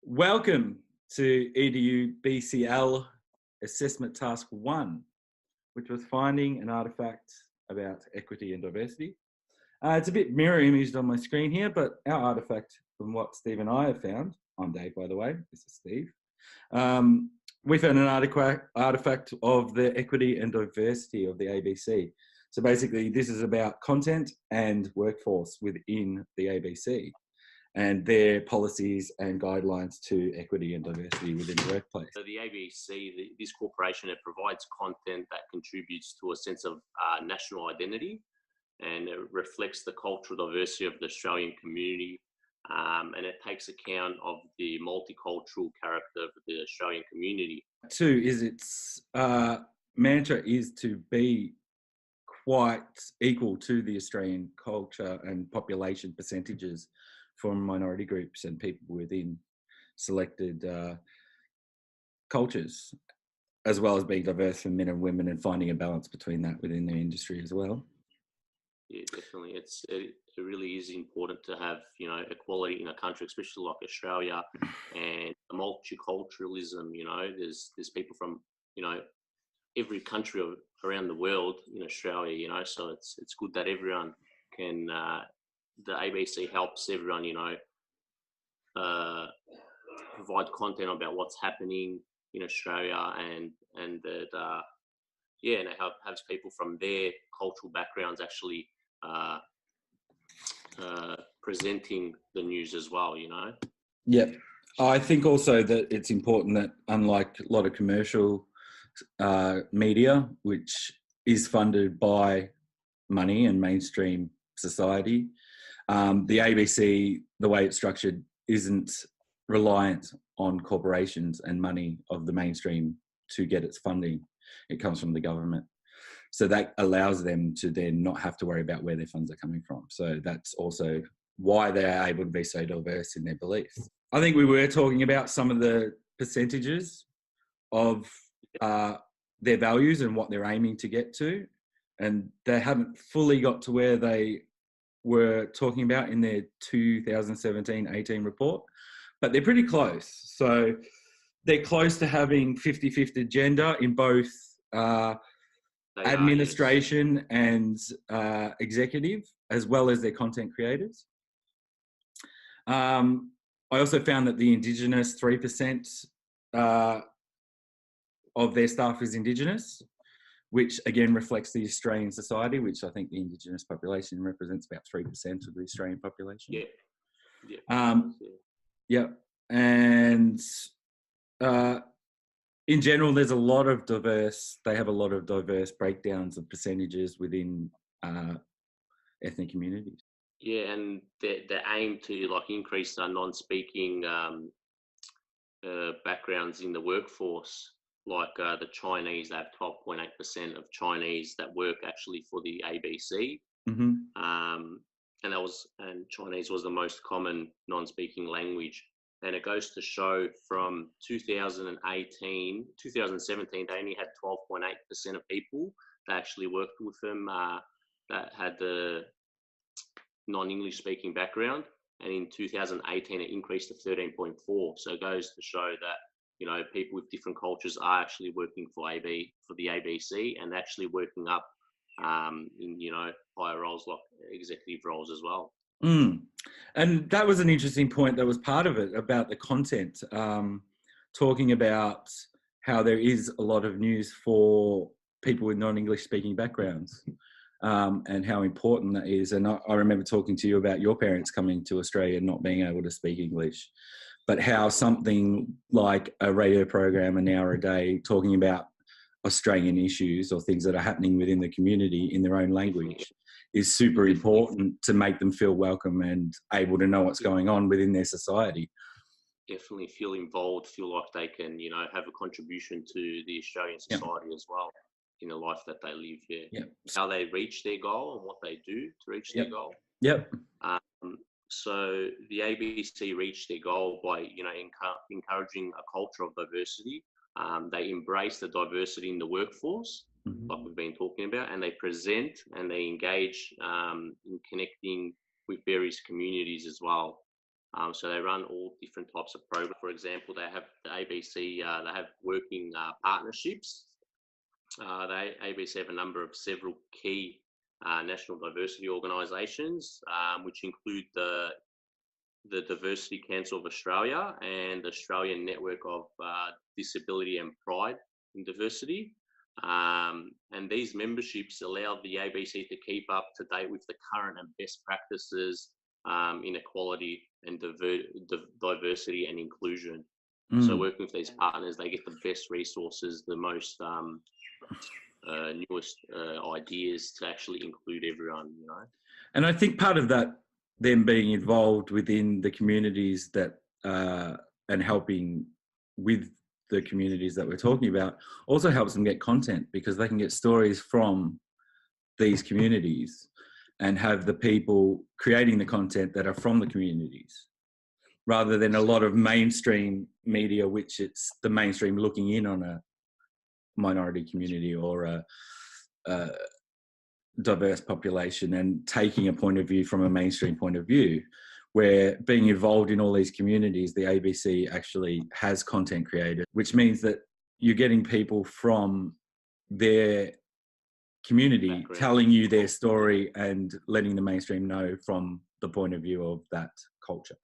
Welcome to EDUBCL Assessment Task 1, which was finding an artefact about equity and diversity. It's a bit mirror imaged on my screen here, but our artefact from what Steve and I have found, I'm Dave by the way, this is Steve, we found an artefact of the equity and diversity of the ABC. So basically this is about content and workforce within the ABC and their policies and guidelines to equity and diversity within the workplace. So the ABC, this corporation, it provides content that contributes to a sense of national identity, and it reflects the cultural diversity of the Australian community, and it takes account of the multicultural character of the Australian community. Two is its mantra is to be quite equal to the Australian culture and population percentages from minority groups and people within selected cultures, as well as being diverse for men and women and finding a balance between that within the industry as well. Yeah, definitely. It really is important to have, equality in a country, especially like Australia, and multiculturalism. There's people from, every country around the world in Australia, so it's good that everyone can, the ABC helps everyone, provide content about what's happening in Australia, and that, and it helps people from their cultural backgrounds actually presenting the news as well, Yep. I think also that it's important that, unlike a lot of commercial media, which is funded by money and mainstream society, the ABC, the way it's structured, isn't reliant on corporations and money of the mainstream to get its funding. It comes from the government. So that allows them to then not have to worry about where their funds are coming from. So that's also why they're able to be so diverse in their beliefs. I think we were talking about some of the percentages of their values and what they're aiming to get to, and they haven't fully got to where they were talking about in their 2017-18 report, but they're pretty close. So they're close to having 50-50 gender in both administration and executive, as well as their content creators. I also found that the Indigenous 3% of their staff is Indigenous, which again reflects the Australian society, which I think the Indigenous population represents about 3% of the Australian population. Yeah. And in general, there's a lot of they have a lot of diverse breakdowns of percentages within ethnic communities. Yeah, and they aim to increase non-speaking backgrounds in the workforce. Like the Chinese, they have 12.8% of Chinese that work actually for the ABC. Mm-hmm. And Chinese was the most common non-speaking language. And it goes to show from 2017, they only had 12.8% of people that actually worked with them that had the non-English speaking background. And in 2018, it increased to 13.4. So it goes to show that, people with different cultures are actually working for the ABC, and actually working up in, higher roles like executive roles as well. And that was an interesting point that was part of it about the content, talking about how there is a lot of news for people with non-English speaking backgrounds, and how important that is. And I remember talking to you about your parents coming to Australia and not being able to speak English, but how something like a radio program an hour a day talking about Australian issues or things that are happening within the community in their own language is super important to make them feel welcome and able to know what's going on within their society. Definitely feel involved, feel like they can, have a contribution to the Australian society as well in the life that they live here. How they reach their goal and what they do to reach their goal. So the ABC reached their goal by, encouraging a culture of diversity. They embrace the diversity in the workforce, like we've been talking about, and they present and they engage in connecting with various communities as well. So they run all different types of programs. For example, they have the ABC, they have working partnerships. ABC have a number of several key national diversity organisations, which include the Diversity Council of Australia and the Australian Network of Disability and Pride in Diversity. And these memberships allow the ABC to keep up to date with the current and best practices in equality and diversity and inclusion. So working with these partners, they get the best resources, the most newest ideas to actually include everyone, you know. And I think part of that, them being involved within the communities that and helping with the communities that we're talking about, also helps them get content, because they can get stories from these communities and have the people creating the content that are from the communities, rather than a lot of mainstream media, which it's the mainstream looking in on a minority community or a diverse population and taking a point of view from a mainstream point of view. Where being involved in all these communities, the ABC actually has content created, which means that you're getting people from their community telling you their story and letting the mainstream know from the point of view of that culture,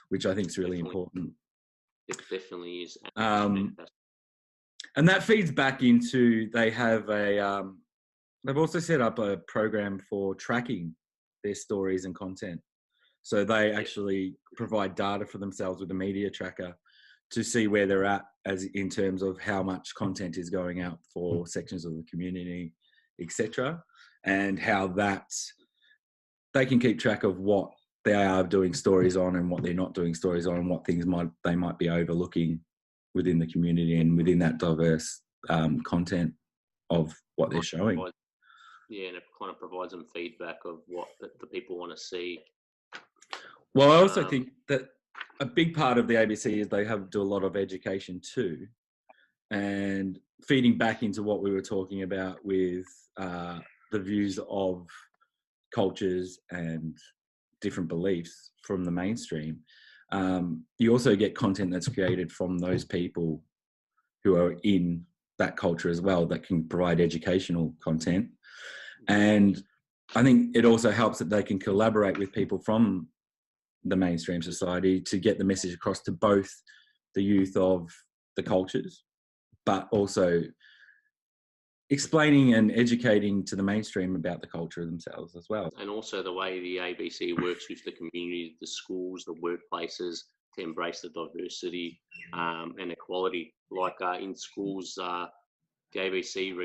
which I think is really important. It definitely is. And that feeds back into, they have they've also set up a program for tracking their stories and content. So they actually provide data for themselves with a media tracker to see where they're at as in terms of how much content is going out for sections of the community, etc. And how that they can keep track of what they are doing stories on and what they're not doing stories on, and what things they might be overlooking within the community and within that diverse content of what they're showing. Yeah, and it kind of provides them feedback of what the people want to see. Well, I also think that a big part of the ABC is they do a lot of education too, and feeding back into what we were talking about with the views of cultures and different beliefs from the mainstream. You also get content that's created from those people who are in that culture as well, that can provide educational content. And I think it also helps that they can collaborate with people from the mainstream society to get the message across to both the youth of the cultures, but also explaining and educating to the mainstream about the culture themselves as well. And also the way the ABC works with the community, the schools, the workplaces, to embrace the diversity and equality. Like in schools, the ABC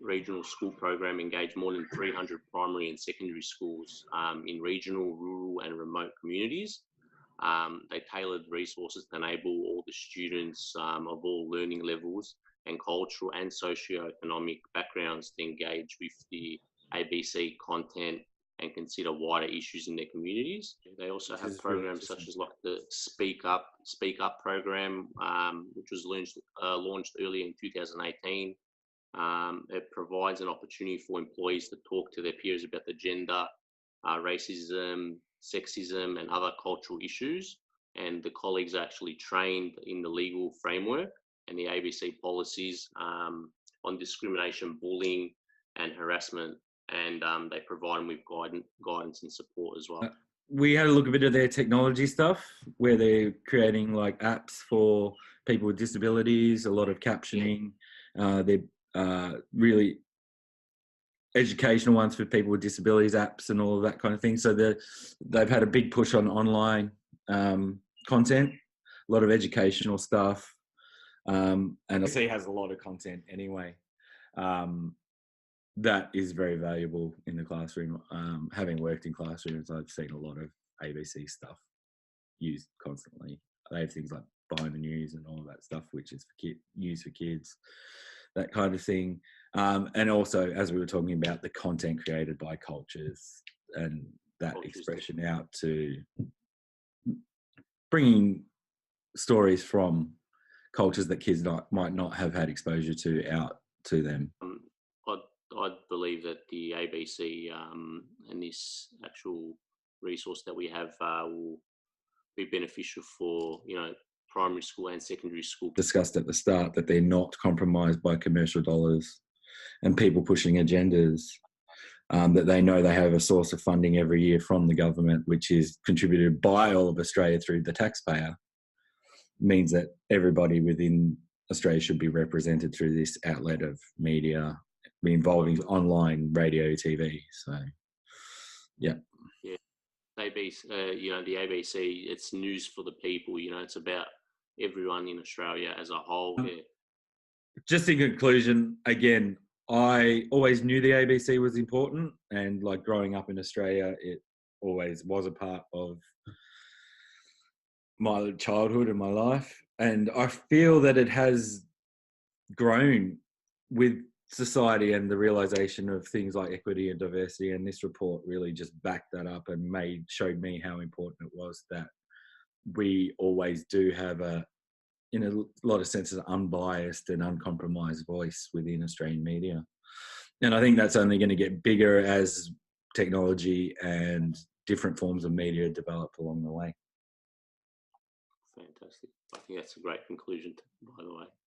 regional school program engaged more than 300 primary and secondary schools in regional, rural and remote communities. They tailored resources to enable all the students of all learning levels and cultural and socio-economic backgrounds to engage with the ABC content and consider wider issues in their communities. They also have programs such as like the Speak Up program, which was launched early in 2018. It provides an opportunity for employees to talk to their peers about the gender, racism, sexism, and other cultural issues. And the colleagues are actually trained in the legal framework and the ABC policies on discrimination, bullying, and harassment. And they provide them with guidance and support as well. We had a look at a bit of their technology stuff, where they're creating like apps for people with disabilities, a lot of captioning. They're really educational ones for people with disabilities, apps and all of that kind of thing. So they've had a big push on online content, a lot of educational stuff. And ABC has a lot of content anyway. That is very valuable in the classroom. Having worked in classrooms, I've seen a lot of ABC stuff used constantly. They have things like Behind the News and all of that stuff, which is used for kids, that kind of thing. And also, as we were talking about, the content created by cultures and that expression out to bringing stories from cultures that kids might not have had exposure to out to them. I believe that the ABC and this actual resource that we have will be beneficial for, primary school and secondary school. Discussed at the start that they're not compromised by commercial dollars and people pushing agendas, that they know they have a source of funding every year from the government, which is contributed by all of Australia through the taxpayer, means that everybody within Australia should be represented through this outlet of media involving online, radio, TV. So, yeah. Yeah. ABC, the ABC, it's news for the people, it's about everyone in Australia as a whole. Yeah. Just in conclusion, again, I always knew the ABC was important, and like growing up in Australia, it always was a part of my childhood and my life. And I feel that it has grown with society and the realization of things like equity and diversity. And this report really just backed that up and showed me how important it was that we always do have in a lot of senses, unbiased and uncompromised voice within Australian media. And I think that's only going to get bigger as technology and different forms of media develop along the way. Fantastic. I think that's a great conclusion, by the way.